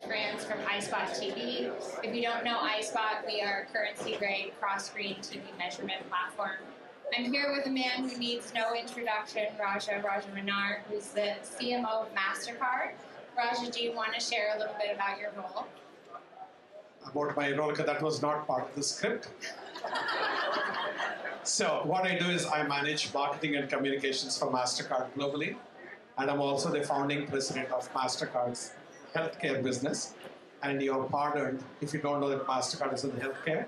LaFrance from iSpot TV. If you don't know iSpot, we are a currency-grade cross-screen TV measurement platform. I'm here with a man who needs no introduction, Rajamannar, who's the CMO of Mastercard. Raja, do you want to share a little bit about your role? About my role, because that was not part of the script. So what I do is I manage marketing and communications for Mastercard globally, and I'm also the founding president of Mastercard's healthcare business. And you're pardoned if you don't know that Mastercard is in healthcare,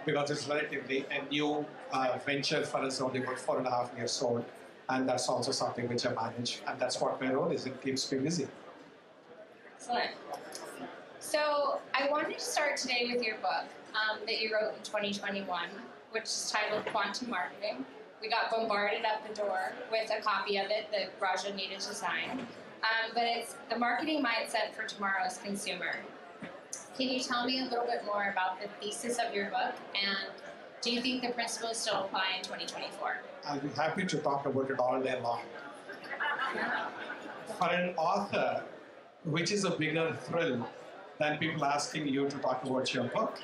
because it's relatively a new venture for us, only about 4.5 years old, and that's also something which I manage, and that's what my role is. It keeps me busy. Excellent. So I wanted to start today with your book that you wrote in 2021, which is titled Quantum Marketing. We got bombarded at the door with a copy of it that Raja needed to sign. But it's the marketing mindset for tomorrow's consumer. Can you tell me a little bit more about the thesis of your book, and do you think the principles still apply in 2024? I'll be happy to talk about it all day long. For an author, which is a bigger thrill than people asking you to talk about your book,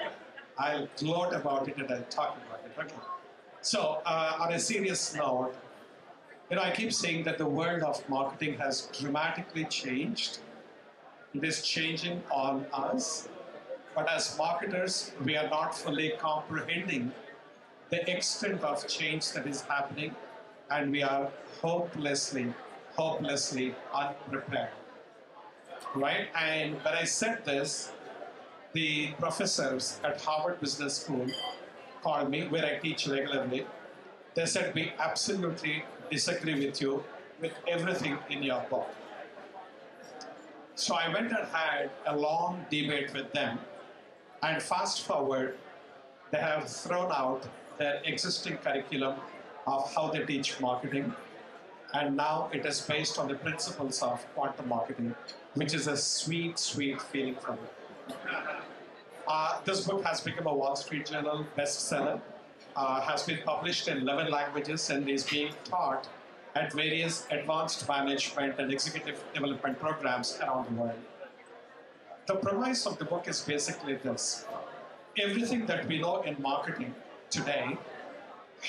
I'll gloat about it and I'll talk about it. Okay. So, on a serious note, I keep saying that the world of marketing has dramatically changed. It is changing on us. But as marketers, we are not fully comprehending the extent of change that is happening, and we are hopelessly unprepared. Right? And when I said this, the professors at Harvard Business School called me, where I teach regularly. They said, we absolutely disagree with you with everything in your book. So I went and had a long debate with them, and fast forward, they have thrown out their existing curriculum of how they teach marketing, and now it is based on the principles of quantum marketing, which is a sweet, sweet feeling for me. This book has become a Wall Street Journal bestseller, has been published in 11 languages, and is being taught at various advanced management and executive development programs around the world. The premise of the book is basically this. Everything that we know in marketing today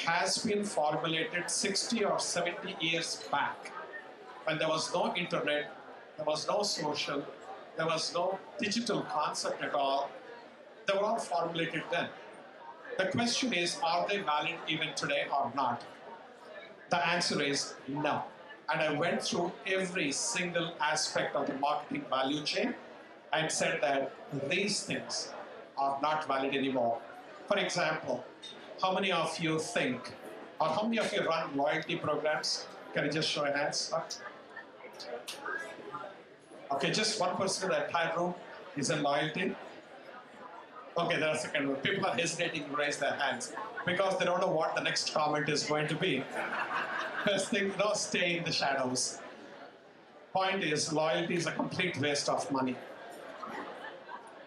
has been formulated 60 or 70 years back, when there was no internet, there was no social, there was no digital concept at all. They were all formulated then. The question is, are they valid even today or not? The answer is no. And I went through every single aspect of the marketing value chain and said that these things are not valid anymore. For example, how many of you think, or how many of you run loyalty programs? Can you just show your hands? Okay, just one person in the entire room is in loyalty. Okay, there's a second one. People are hesitating to raise their hands because they don't know what the next comment is going to be. First thing, stay in the shadows. Point is, loyalty is a complete waste of money.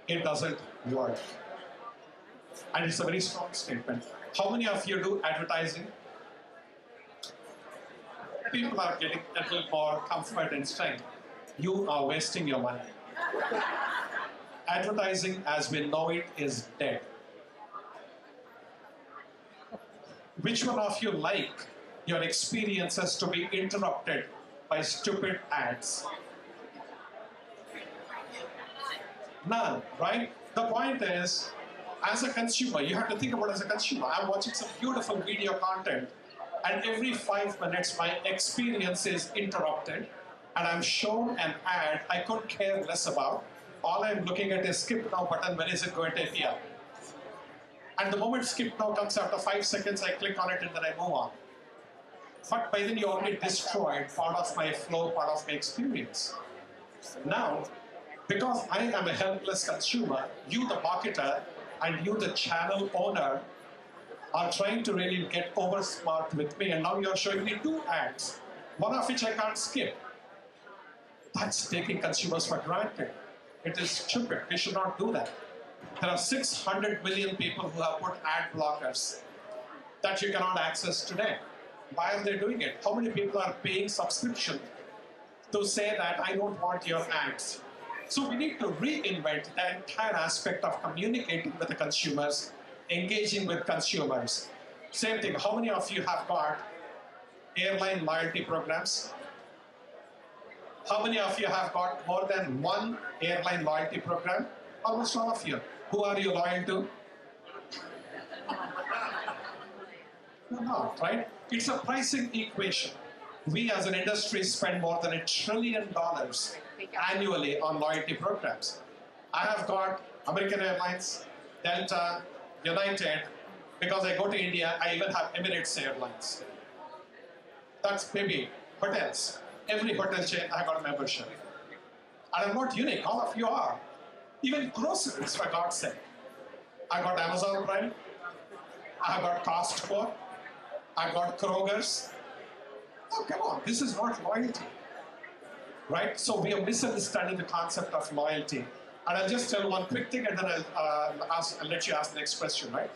It doesn't work. And it's a very strong statement. How many of you do advertising? People are getting a little more comfort and strength. You are wasting your money. Advertising as we know it is dead. Which one of you like your experiences to be interrupted by stupid ads? None, right? The point is, as a consumer, you have to think about it as a consumer. I'm watching some beautiful video content, and every 5 minutes my experience is interrupted, and I'm shown an ad I could care less about. All I'm looking at is skip now button, when is it going to appear? And the moment skip now comes after 5 seconds, I click on it and then I move on. But by then you already destroyed part of my flow, part of my experience. Now, because I am a helpless consumer, you the marketer and you the channel owner are trying to really get over smart with me, and now you're showing me 2 ads, one of which I can't skip. That's taking consumers for granted. It is stupid. We should not do that. There are 600 million people who have put ad blockers that you cannot access today. Why are they doing it? How many people are paying subscription to say that I don't want your ads? So we need to reinvent the entire aspect of communicating with the consumers, engaging with consumers. Same thing, how many of you have got airline loyalty programs? How many of you have got more than one airline loyalty program? Almost all of you. Who are you loyal to? No, right? It's a pricing equation. We as an industry spend more than $1 trillion annually on loyalty programs. I have got American Airlines, Delta, United. Because I go to India, I even have Emirates Airlines. That's maybe hotels. Every hotel chain, I got a membership. And I'm not unique, all of you are. Even groceries, for God's sake. I got Amazon Prime, I got Costco, I got Kroger's. Oh, come on, this is not loyalty. Right? So we are misunderstanding the concept of loyalty. And I'll just tell one quick thing and then I'll let you ask the next question, right?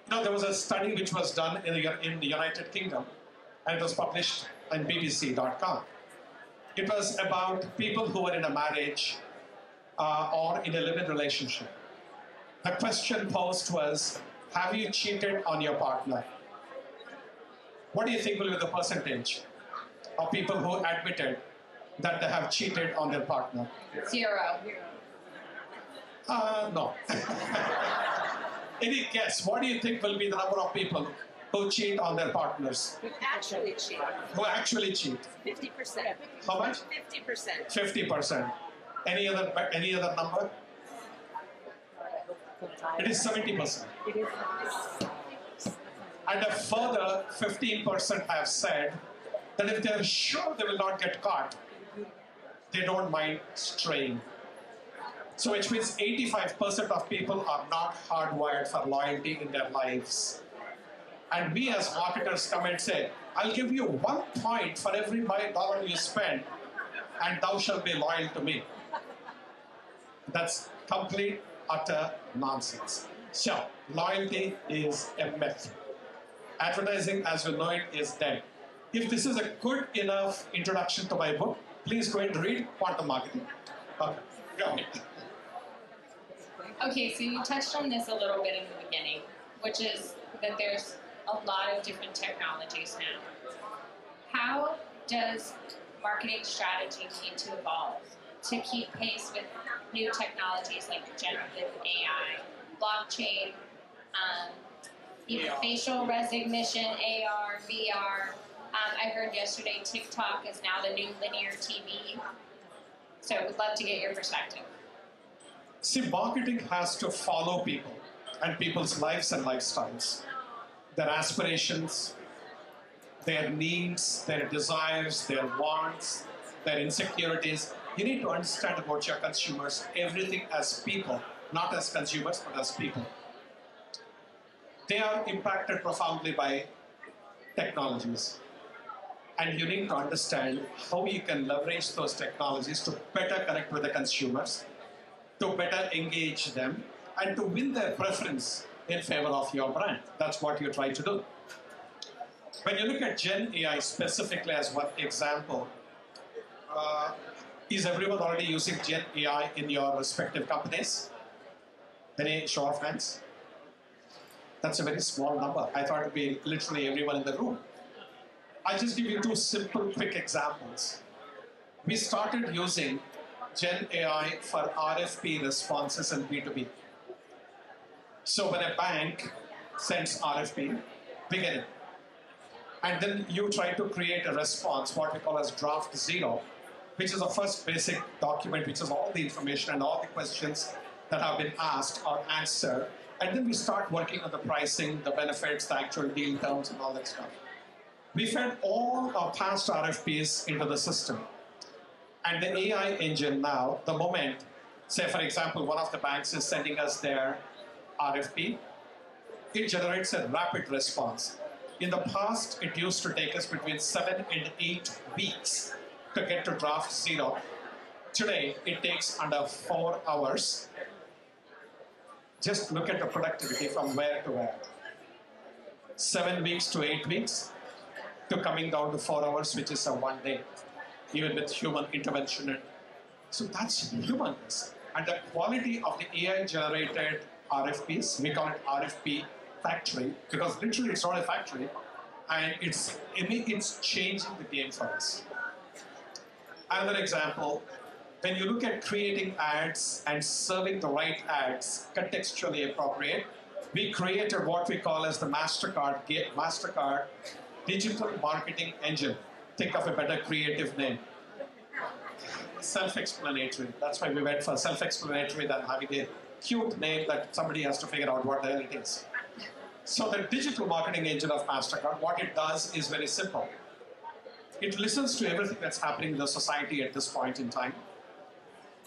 There was a study which was done in the United Kingdom, and it was published on BBC.com. It was about people who were in a marriage or in a live-in relationship. The question posed was, have you cheated on your partner? What do you think will be the percentage of people who admitted that they have cheated on their partner? 0. No. Any guess? What do you think will be the number of people who cheat on their partners? Who actually cheat? Who actually cheat? 50%. How much? 50%. 50%. Any other number? It is 70%. And a further 15% have said that if they are sure they will not get caught, they don't mind straying. So which means 85% of people are not hardwired for loyalty in their lives. And we as marketers come and say, I'll give you 1 point for every $1 you spend, and thou shalt be loyal to me. That's complete, utter nonsense. So, loyalty is a myth. Advertising as we know it is dead. If this is a good enough introduction to my book, please go and read Quantum Marketing. Okay, go ahead. Okay, so you touched on this a little bit in the beginning, which is that there's a lot of different technologies now. How does marketing strategy need to evolve to keep pace with new technologies like generative AI, blockchain, even facial recognition, AR, VR? I heard yesterday TikTok is now the new linear TV. So we'd love to get your perspective. See, marketing has to follow people and people's lives and lifestyles, their aspirations, their needs, their desires, their wants, their insecurities. You need to understand about your consumers, everything as people, not as consumers, but as people. They are impacted profoundly by technologies. And you need to understand how you can leverage those technologies to better connect with the consumers, to better engage them, and to win their preference in favor of your brand. That's what you try to do. When you look at Gen AI specifically as one example, is everyone already using Gen AI in your respective companies? Any show of hands? That's a very small number. I thought it would be literally everyone in the room. I'll just give you 2 simple, quick examples. We started using Gen AI for RFP responses in B2B. So when a bank sends RFP, we get it. And then you try to create a response, what we call as draft 0, which is the first basic document, which is all the information and all the questions that have been asked or answered. And then we start working on the pricing, the benefits, the actual deal terms, and all that stuff. We fed all our past RFPs into the system. And the AI engine now, the moment, say for example, one of the banks is sending us their RFP, it generates a rapid response. In the past, it used to take us between 7 and 8 weeks to get to draft 0. Today, it takes under 4 hours. Just look at the productivity from where to where. 7 weeks to 8 weeks to coming down to 4 hours, which is a 1 day. even with human intervention. So that's humongous. And the quality of the AI-generated RFPs, we call it RFP factory, because literally it's not a factory, and it's changing the game for us. Another example, when you look at creating ads and serving the right ads, contextually appropriate, we created what we call as the Mastercard Digital Marketing Engine. Think of a better creative name. Self-explanatory. That's why we went for self-explanatory than having a cute name that somebody has to figure out what the hell it is. So the digital marketing engine of Mastercard, what it does is very simple. It listens to everything that's happening in the society at this point in time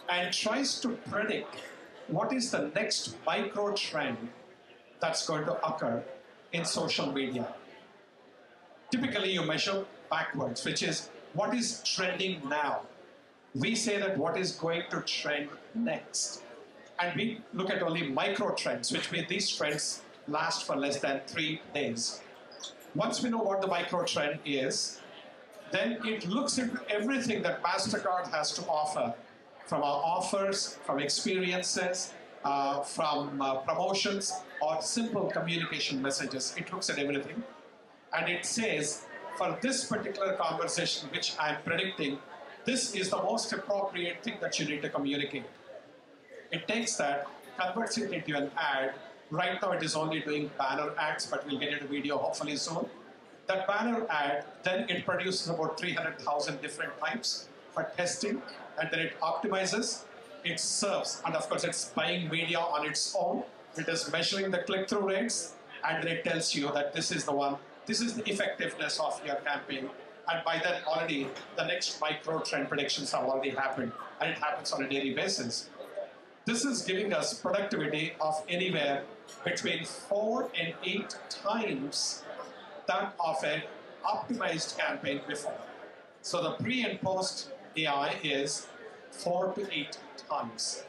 and tries to predict what is the next micro trend that's going to occur in social media. Typically, you measure backwards, which is what is trending now. We say that what is going to trend next. And we look at only micro trends, which means these trends last for less than 3 days. Once we know what the micro trend is, then it looks into everything that Mastercard has to offer, from our offers, from experiences, from promotions, or simple communication messages. It looks at everything. And it says, for this particular conversation, which I'm predicting, this is the most appropriate thing that you need to communicate. It takes that, converts it into an ad. Right now it is only doing banner ads, but we'll get into video hopefully soon. That banner ad, then it produces about 300,000 different types for testing, and then it optimizes, it serves, and of course it's buying media on its own. It is measuring the click-through rates, and then it tells you that this is the one, this is the effectiveness of your campaign. And by then already, the next micro trend predictions have already happened, and it happens on a daily basis. This is giving us productivity of anywhere between 4 and 8 times that of an optimized campaign before. So the pre and post AI is 4 to 8 times.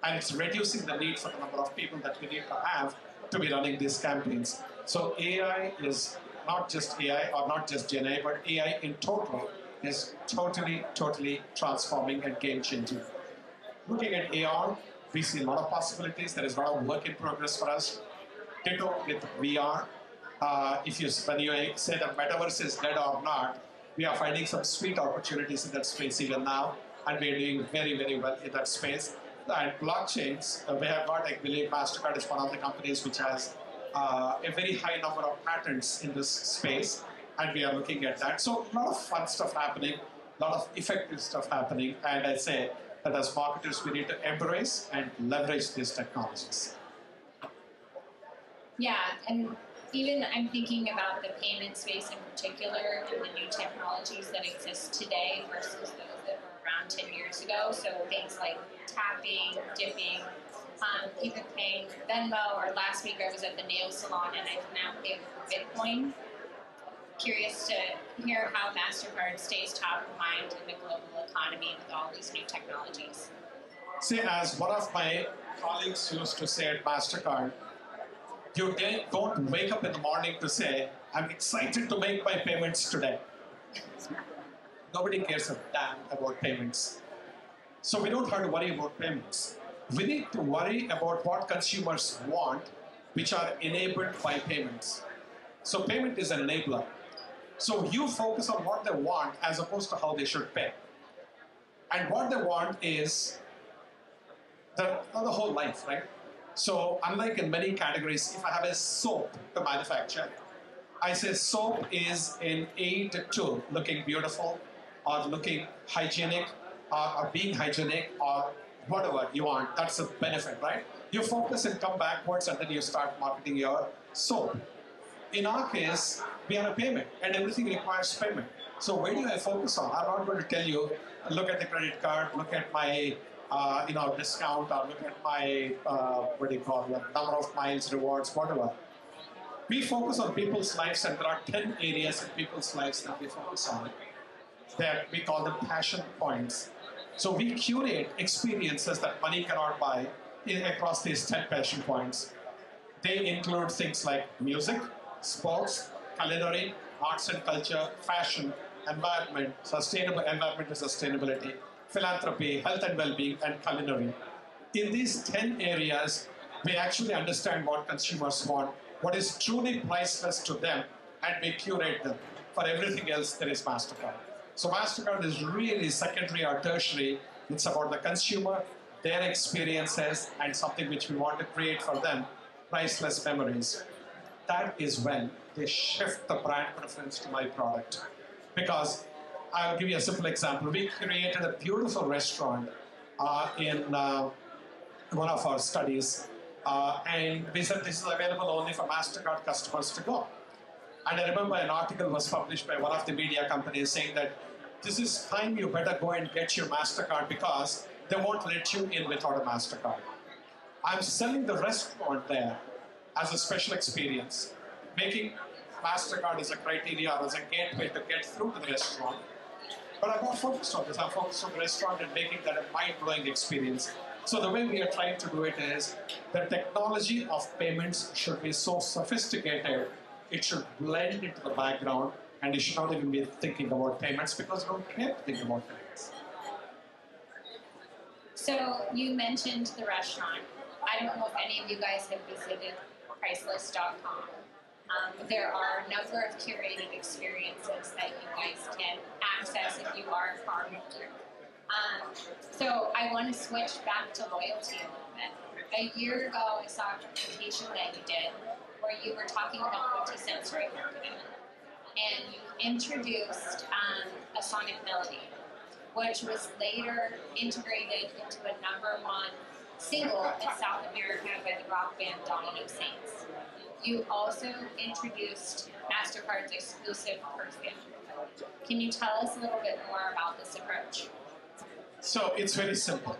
And it's reducing the need for the number of people that we need to have to be running these campaigns. So AI is not just AI or not just Gen AI, but AI in total is totally transforming and game-changing. Looking at AR, we see a lot of possibilities. There is a lot of work in progress for us. Ditto with VR. When you say that metaverse is dead or not, we are finding some sweet opportunities in that space even now, and we are doing very well in that space. And blockchains, we have got, I believe Mastercard is one of the companies which has a very high number of patents in this space, and we are looking at that. So a lot of fun stuff happening, a lot of effective stuff happening, and I say that as marketers we need to embrace and leverage these technologies. Yeah, and even I'm thinking about the payment space in particular and the new technologies that exist today versus those that were around 10 years ago. So things like tapping, dipping, even paying Venmo, or last week I was at the nail salon and I can now pay with Bitcoin. Curious to hear how Mastercard stays top of mind in the global economy with all these new technologies. See, as one of my colleagues used to say at Mastercard, you don't wake up in the morning to say, I'm excited to make my payments today. Nobody cares a damn about payments. So we don't have to worry about payments. We need to worry about what consumers want, which are enabled by payments. So payment is an enabler. So you focus on what they want as opposed to how they should pay. And what they want is the whole life, right? So unlike in many categories, if I have a soap to manufacture, I say soap is an aid to looking beautiful or looking hygienic or being hygienic or whatever you want. That's a benefit, right? You focus and come backwards and then you start marketing your soap. In our case, we have a payment and everything requires payment. So where do I focus on? I'm not going to tell you, look at the credit card, look at my discount, or look at my, number of miles, rewards, whatever. We focus on people's lives, and there are 10 areas in people's lives that we focus on. That we call them passion points. So we curate experiences that money cannot buy across these 10 passion points. They include things like music, sports, culinary, arts and culture, fashion, environment, sustainable environmental sustainability, philanthropy, health and well-being, and culinary. In these 10 areas, we actually understand what consumers want, what is truly priceless to them, and we curate them. For everything else, there is Mastercard. So Mastercard is really secondary or tertiary. It's about the consumer, their experiences, and something which we want to create for them, priceless memories. That is when they shift the brand preference to my product. Because I'll give you a simple example. We created a beautiful restaurant in one of our studies, and we said this is available only for Mastercard customers to go. And I remember an article was published by one of the media companies saying that this is time you better go and get your Mastercard because they won't let you in without a Mastercard. I'm selling the restaurant there as a special experience, making Mastercard as a criteria or as a gateway to get through to the restaurant. But I'm not focused on this. I'm focused on the restaurant and making that a mind-blowing experience. So the way we are trying to do it is the technology of payments should be so sophisticated, it should blend into the background, and you should not even be thinking about payments because you don't care to think about payments. So you mentioned the restaurant. I don't know if any of you guys have visited priceless.com. There are a number of curated experiences that you guys can access if you are a card holder. So I want to switch back to loyalty a little bit. A year ago, I saw a presentation that you did where you were talking about multi-sensory marketing, and you introduced a sonic melody, which was later integrated into a #1 single in South America by the rock band Domino Saints. You also introduced Mastercard's exclusive perfume. Can you tell us a little bit more about this approach? So it's very simple.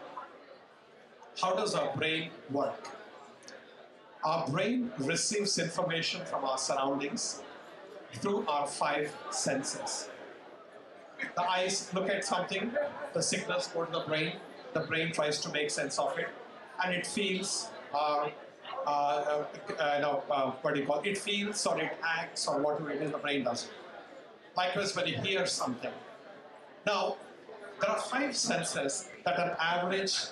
How does our brain work? Our brain receives information from our surroundings through our 5 senses. The eyes look at something, the signals go to the brain tries to make sense of it, and it feels, what do you call it? It feels or it acts or whatever it is the brain does. Likewise, when you hear something. Now, there are 5 senses that an average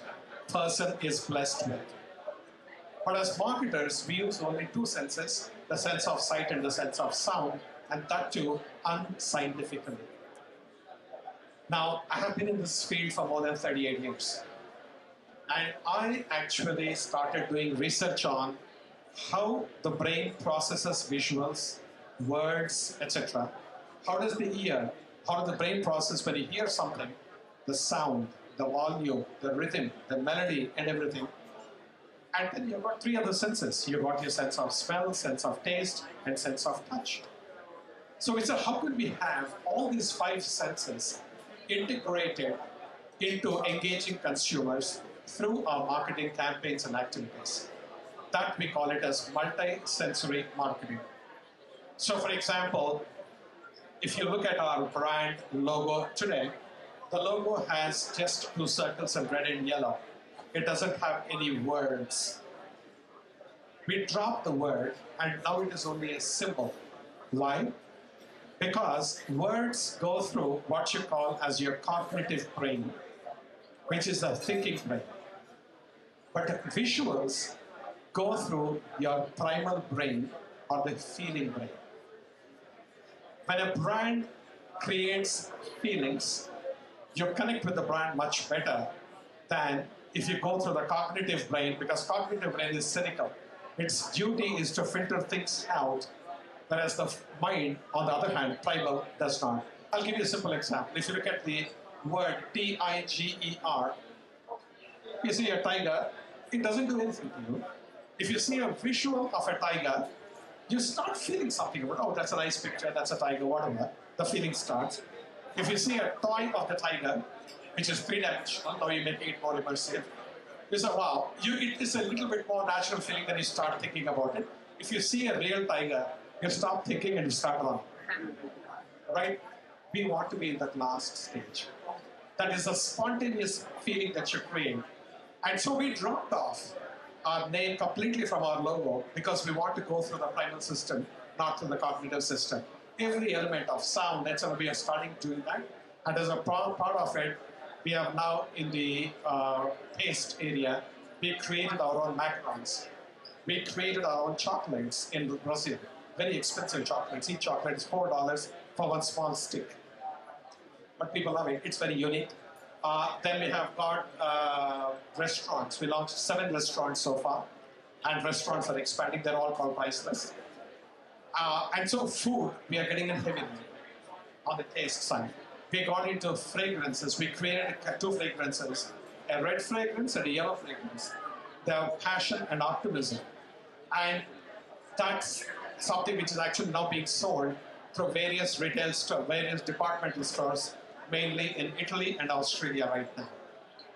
person is blessed with. But as marketers, we use only 2 senses, the sense of sight and the sense of sound, and that too unscientifically. Now, I have been in this field for more than 38 years. And I actually started doing research on how the brain processes visuals, words, etc. How does the brain process when you hear something, the sound, the volume, the rhythm, the melody, and everything. And then you've got 3 other senses. You've got your sense of smell, sense of taste, and sense of touch. So we said, how could we have all these 5 senses integrated into engaging consumers through our marketing campaigns and activities? That we call it as multi-sensory marketing. So for example, if you look at our brand logo today, the logo has just 2 circles in red and yellow. It doesn't have any words. We dropped the word and now it is only a symbol. Why? Because words go through what you call as your cognitive brain, which is the thinking brain. But visuals go through your primal brain or the feeling brain. When a brand creates feelings, you connect with the brand much better than if you go through the cognitive brain, because cognitive brain is cynical. Its duty is to filter things out, whereas the mind, on the other hand, primal, does not. I'll give you a simple example. If you look at the word Tiger, you see a tiger, it doesn't do anything to you. If you see a visual of a tiger, you start feeling something about, oh, that's a nice picture, that's a tiger, whatever. The feeling starts. If you see a toy of the tiger, which is 3-dimensional, now you're making it more immersive, you say, wow, it is a little bit more natural feeling than you start thinking about it. If you see a real tiger, you stop thinking and you start running. Right? We want to be in that last stage. That is a spontaneous feeling that you create. And so we dropped off our name completely from our logo because we want to go through the primal system, not through the cognitive system. every element of sound, etc. We are starting doing that. And as a part of it, we have now in the taste area, we created our own macarons. We created our own chocolates in Brazil, very expensive chocolates. Each chocolate is $4 for one small stick. But people love it. It's very unique. Then we have got restaurants. We launched 7 restaurants so far, and restaurants are expanding. They're all called Priceless. And so food, we are getting in heavily on the taste side. We got into fragrances. We created 2 fragrances, a red fragrance and a yellow fragrance. They have passion and optimism. And that's something which is actually now being sold through various retail stores, various departmental stores, mainly in Italy and Australia right now.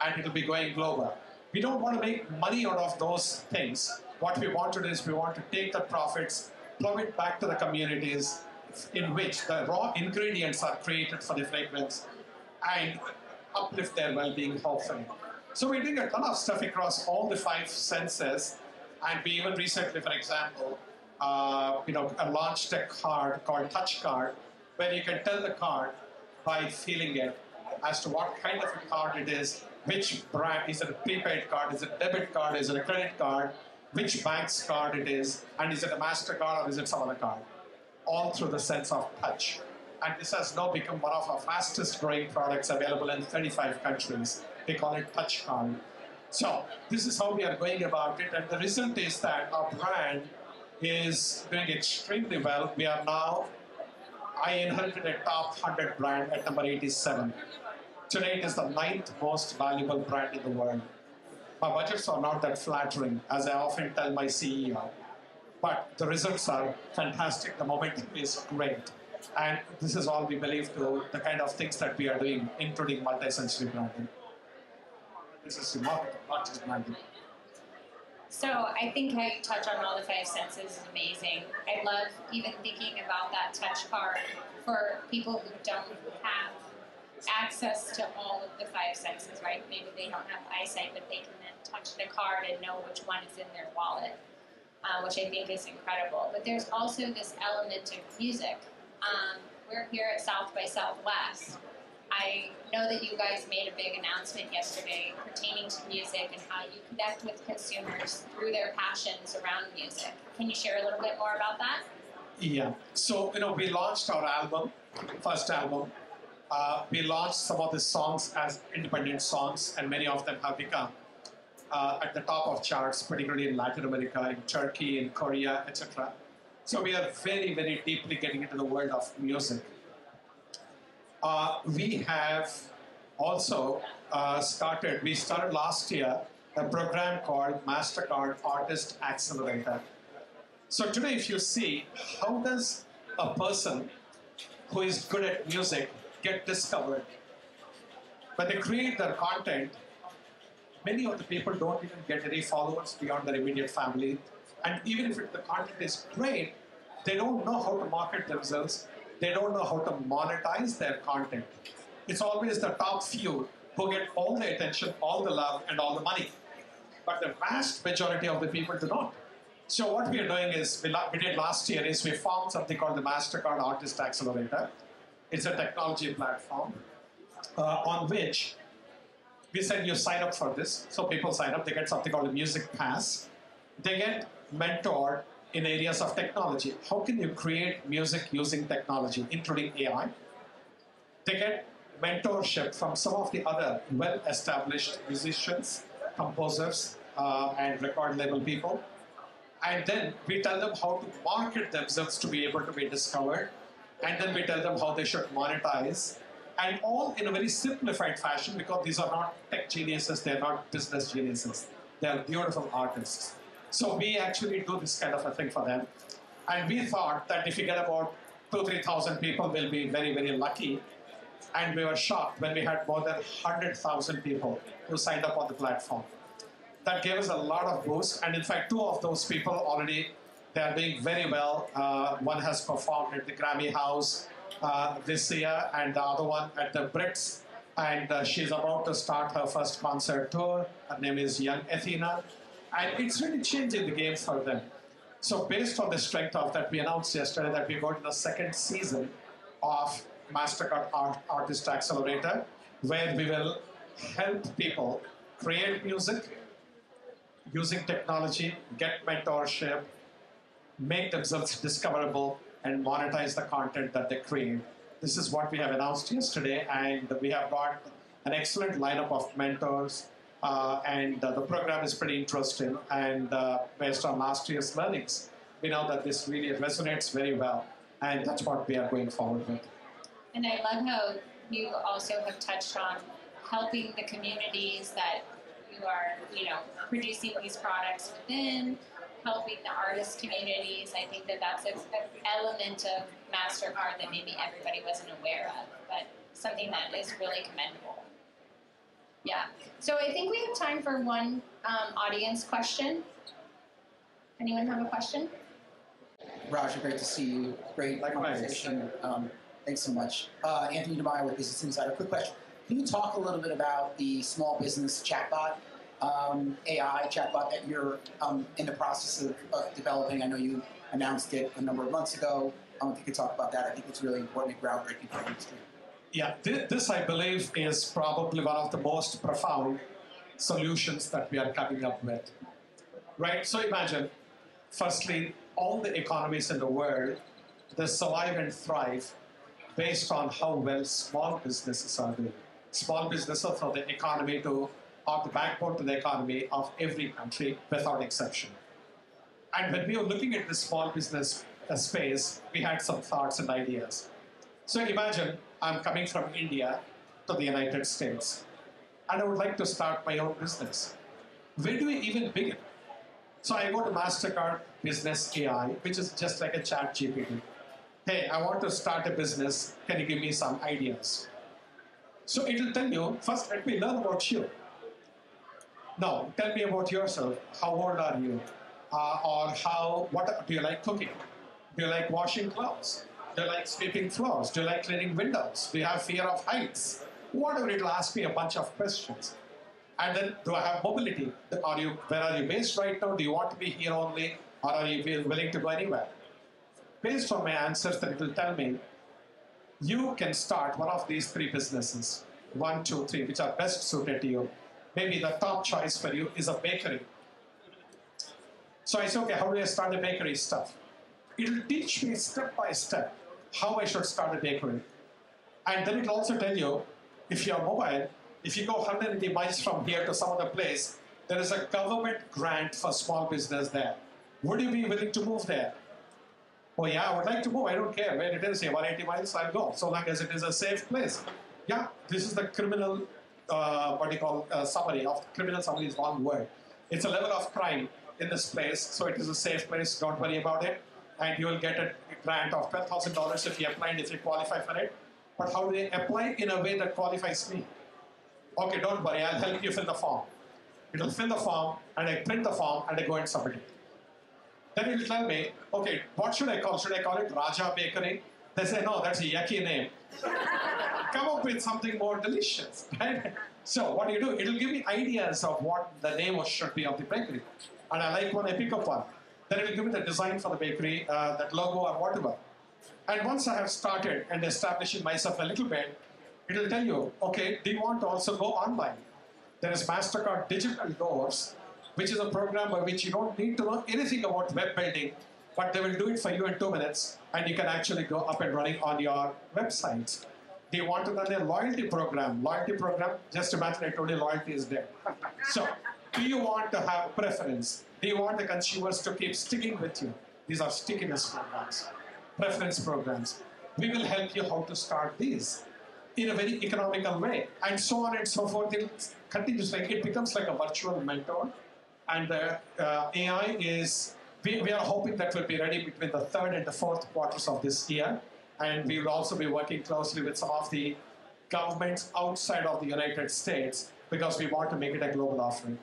And it'll be going global. We don't want to make money out of those things. What we want to do is we want to take the profits, plow it back to the communities in which the raw ingredients are created for the fragrance and uplift their well-being, hopefully. So we're doing a ton of stuff across all the 5 senses, and we even recently, for example, launched a card called Touch Card, where you can tell the card by feeling it as to what kind of a card it is, which brand, is it a prepaid card, is it a debit card, is it a credit card, which bank's card it is, and is it a Mastercard or is it some other card? All through the sense of touch. And this has now become one of our fastest growing products available in 35 countries. We call it Touch Card. So this is how we are going about it, and the result is that our brand is doing extremely well. We are now, I inherited a top 100 brand at number 87. Today it is the 9th most valuable brand in the world. My budgets are not that flattering, as I often tell my CEO, but the results are fantastic. The momentum is great. And this is all we believe to the kind of things that we are doing, including multi-sensory branding. This is remarkable, not just branding. So I think how you touch on all the 5 senses is amazing. I love even thinking about that touch card for people who don't have access to all of the 5 senses, right? Maybe they don't have eyesight, but they can then touch the card and know which one is in their wallet, which I think is incredible. But there's also this element of music. We're here at South by Southwest. I know that you guys made a big announcement yesterday pertaining to music and how you connect with consumers through their passions around music. Can you share a little bit more about that? Yeah. So, we launched our album, first album. We launched some of the songs as independent songs, and many of them have become at the top of charts, particularly in Latin America, in Turkey, in Korea, etc. So we are very, very deeply getting into the world of music. We have also we started last year a program called Mastercard Artist Accelerator. So today, if you see, how does a person who is good at music get discovered? When they create their content, many of the people don't even get any followers beyond their immediate family. And even if the content is great, they don't know how to market themselves. They don't know how to monetize their content. It's always the top few who get all the attention, all the love, and all the money. But the vast majority of the people do not. So what we are doing is, we did last year, is we formed something called the Mastercard Artist Accelerator. It's a technology platform on which we said you sign up for this. So people sign up, they get something called a Music Pass. They get mentored in areas of technology. How can you create music using technology, including AI? They get mentorship from some of the other well-established musicians, composers, and record label people. And then we tell them how to market themselves to be able to be discovered. And then we tell them how they should monetize. And all in a very simplified fashion, because these are not tech geniuses, they're not business geniuses. They're beautiful artists. So we actually do this kind of a thing for them. And we thought that if we get about 2,000-3,000 people, we'll be very, very lucky. And we were shocked when we had more than 100,000 people who signed up on the platform. That gave us a lot of boost. And in fact, 2 of those people already, they are doing very well. One has performed at the Grammy House this year, and the other one at the Brits. And she's about to start her first concert tour. Her name is Young Athena. And it's really changing the game for them. So based on the strength of that, we announced yesterday that we're going to the second season of Mastercard Artist Accelerator, where we will help people create music using technology, get mentorship, make themselves discoverable, and monetize the content that they create. This is what we have announced yesterday, and we have got an excellent lineup of mentors, and the program is pretty interesting. And based on last year's learnings, we know that this really resonates very well, and that's what we are going forward with. And I love how you also have touched on helping the communities that you are, producing these products within, helping the artist communities. I think that that's an element of Mastercard that maybe everybody wasn't aware of, but something that is really commendable. Yeah. So I think we have time for one audience question. Anyone have a question? Raja, great to see you. Great conversation. Thanks so much. Anthony DeMaio with Business Insider. Quick question. Can you talk a little bit about the small business chatbot, AI chatbot that you're in the process of developing? I know you announced it a number of months ago. If you could talk about that, I think it's really important and groundbreaking for the industry. Yeah, this I believe is probably one of the most profound solutions that we are coming up with. Right? So imagine, firstly, all the economies in the world, they survive and thrive based on how well small businesses are doing. Small businesses are the economy are the backbone to the economy of every country without exception. And when we were looking at the small business space, we had some thoughts and ideas. So imagine I'm coming from India to the United States, and I would like to start my own business. Where do we even begin? So I go to Mastercard Business AI, which is just like a chat GPT. Hey, I want to start a business. Can you give me some ideas? So it will tell you, first let me learn about you. Now, tell me about yourself. How old are you? What do you like cooking? Do you like washing clothes? Do you like sweeping floors? Do you like cleaning windows? Do you have fear of heights? Whatever, it'll ask me a bunch of questions. And then, do I have mobility? Where are you based right now? Do you want to be here only? Or are you willing to go anywhere? Based on my answers, then it will tell me, you can start one of these three businesses. 1, 2, 3, which are best suited to you. Maybe the top choice for you is a bakery. So I say, okay, how do I start a bakery stuff? It'll teach me step by step how I should start a bakery. And then it'll also tell you, if you're mobile, if you go 180 miles from here to some other place, there is a government grant for small business there. Would you be willing to move there? Oh yeah, I would like to move. I don't care where it is. 180 miles, I'll go. So long as it is a safe place. Yeah, this is the criminal, summary of criminal summary is one word. It's a level of crime in this place, so it is a safe place. Don't worry about it. And you will get a grant of $12,000 if you apply and if you qualify for it. But how do they apply in a way that qualifies me? Okay, don't worry, I'll help you fill the form. It'll fill the form, and I print the form, and I go and submit it. Then it'll tell me, okay, what should I call? Should I call it Raja Bakery? They say, no, that's a yucky name. Come up with something more delicious, right? So what do? It'll give me ideas of what the name should be of the bakery. And I like one, I pick up one. Then it'll give me the design for the bakery, that logo or whatever. And once I have started and establishing myself a little bit, it'll tell you, okay, do you want to also go online? There is Mastercard Digital Doors, which is a program by which you don't need to know anything about web building, but they will do it for you in 2 minutes, and you can actually go up and running on your websites. Do you want to run a loyalty program? Loyalty program, just imagine I told you loyalty is there. So, do you want to have preference? Do you want the consumers to keep sticking with you? These are stickiness programs, preference programs. We will help you how to start these in a very economical way, and so on and so forth. It continues, it becomes like a virtual mentor. And the AI is, we are hoping that will be ready between the 3rd and the 4th quarters of this year. And we will also be working closely with some of the governments outside of the United States because we want to make it a global offering.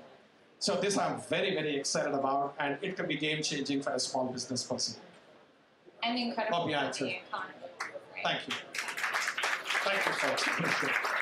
So this I'm very, very excited about, and it can be game-changing for a small business person. And incredible for the answered. economy. Right? Thank you. Thank you, folks. Appreciate it.